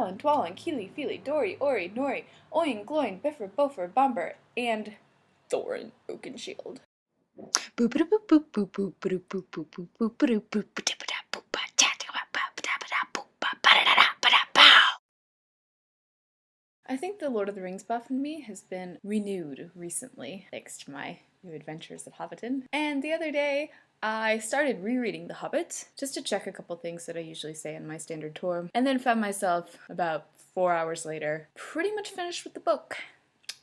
Balin, Dwalin, Keely, Feely, Dory, Ori, Nori, Oin, Gloin, Biffer, Bofer, Bomber, and Thorin Oakenshield. I think the Lord of the Rings buff in me has been renewed recently, thanks to my new adventures at Hobbiton. And the other day, I started rereading The Hobbit, just to check a couple things that I usually say in my standard tour, and then found myself, about 4 hours later, pretty much finished with the book.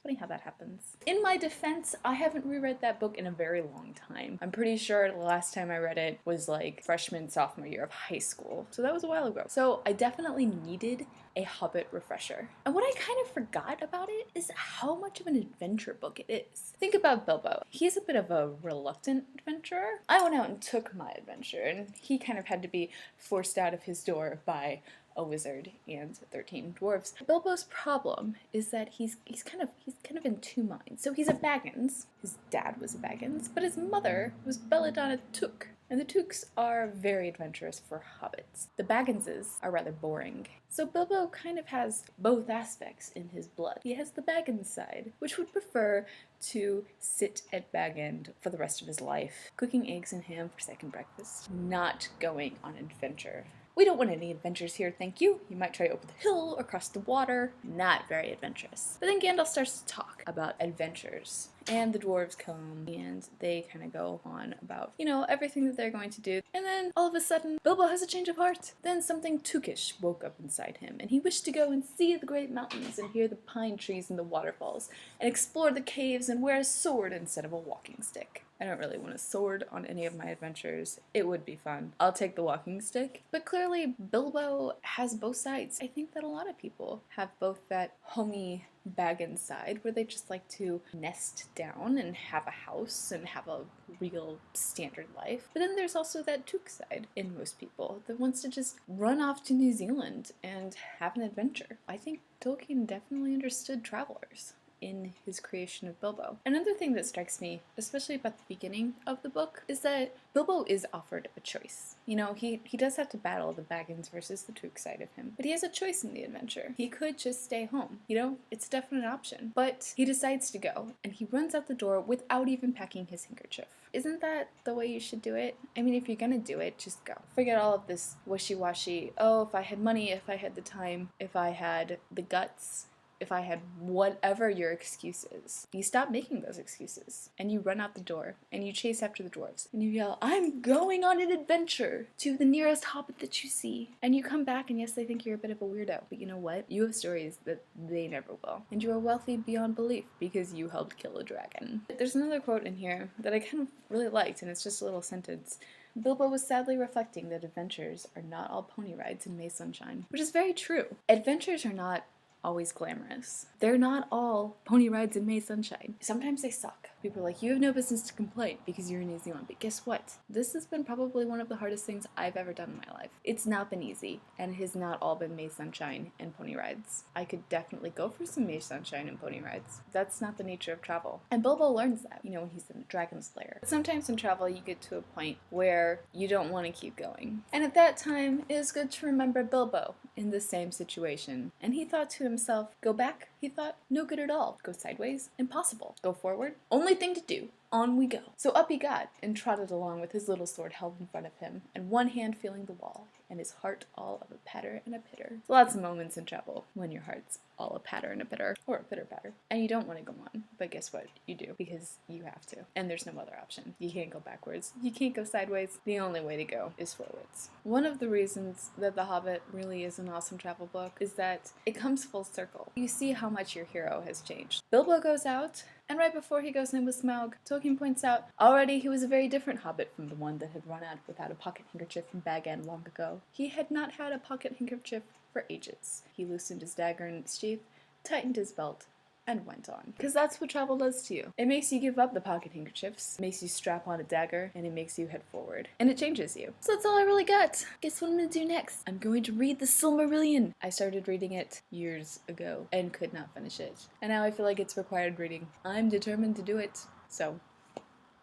Funny how that happens. In my defense, I haven't reread that book in a very long time. I'm pretty sure the last time I read it was like freshman, sophomore year of high school. So that was a while ago. So I definitely needed a Hobbit refresher. And what I kind of forgot about it is how much of an adventure book it is. Think about Bilbo. He's a bit of a reluctant adventurer. I went out and took my adventure, and he kind of had to be forced out of his door by a wizard and 13 dwarves. Bilbo's problem is that he's kind of in two minds. So he's a Baggins. His dad was a Baggins, but his mother was Belladonna Took. And the Tooks are very adventurous for hobbits. The Bagginses are rather boring. So Bilbo kind of has both aspects in his blood. He has the Baggins side, which would prefer to sit at Bag End for the rest of his life, cooking eggs and ham for second breakfast, not going on adventure. We don't want any adventures here, thank you. You might try over the hill or cross the water. Not very adventurous. But then Gandalf starts to talk about adventures. And the dwarves come and they kind of go on about, you know, everything that they're going to do. And then all of a sudden, Bilbo has a change of heart. Then something Tookish woke up inside him, and he wished to go and see the great mountains and hear the pine trees and the waterfalls and explore the caves and wear a sword instead of a walking stick. I don't really want a sword on any of my adventures. It would be fun. I'll take the walking stick. But clearly, Bilbo has both sides. I think that a lot of people have both that homey Baggins side, where they just like to nest down and have a house and have a real standard life. But then there's also that Took side in most people that wants to just run off to New Zealand and have an adventure. I think Tolkien definitely understood travelers in his creation of Bilbo. Another thing that strikes me, especially about the beginning of the book, is that Bilbo is offered a choice. You know, he does have to battle the Baggins versus the Took side of him, but he has a choice in the adventure. He could just stay home. You know, it's a definite option. But he decides to go, and he runs out the door without even packing his handkerchief. Isn't that the way you should do it? I mean, if you're gonna do it, just go. Forget all of this wishy-washy, oh, if I had money, if I had the time, if I had the guts, if I had whatever your excuse is. You stop making those excuses, and you run out the door, and you chase after the dwarves, and you yell, I'm going on an adventure to the nearest hobbit that you see. And you come back, and yes, they think you're a bit of a weirdo, but you know what? You have stories that they never will. And you are wealthy beyond belief because you helped kill a dragon. There's another quote in here that I kind of really liked, and it's just a little sentence. Bilbo was sadly reflecting that adventures are not all pony rides in May Sunshine, which is very true. Adventures are not always glamorous. They're not all pony rides in May Sunshine. Sometimes they suck. People are like, you have no business to complain because you're in New Zealand. But guess what? This has been probably one of the hardest things I've ever done in my life. It's not been easy, and it has not all been May Sunshine and pony rides. I could definitely go for some May Sunshine and pony rides. That's not the nature of travel. And Bilbo learns that, you know, when he's in the Dragon's Lair. But sometimes in travel, you get to a point where you don't want to keep going. And at that time, it is good to remember Bilbo in the same situation. And he thought to himself, go back? He thought, no good at all. Go sideways? Impossible. Go forward? Only thing to do. On we go. So up he got, and trotted along with his little sword held in front of him, and one hand feeling the wall, and his heart all of a patter and a pitter. Lots of moments in travel when your heart's all a patter and a pitter, or a pitter-patter. And you don't want to go on, but guess what? You do, because you have to. And there's no other option. You can't go backwards. You can't go sideways. The only way to go is forwards. One of the reasons that The Hobbit really is an awesome travel book is that it comes full circle. You see how much your hero has changed. Bilbo goes out, and right before he goes in with Smaug, Tolkien points out, already he was a very different hobbit from the one that had run out without a pocket handkerchief from Bag End long ago. He had not had a pocket handkerchief for ages. He loosened his dagger in its sheath, tightened his belt, and went on. Because that's what travel does to you. It makes you give up the pocket handkerchiefs, makes you strap on a dagger, and it makes you head forward. And it changes you. So that's all I really got. Guess what I'm gonna do next? I'm going to read the Silmarillion. I started reading it years ago and could not finish it. And now I feel like it's required reading. I'm determined to do it. So,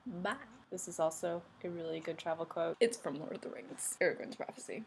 bye. This is also a really good travel quote. It's from Lord of the Rings, Aragorn's Prophecy.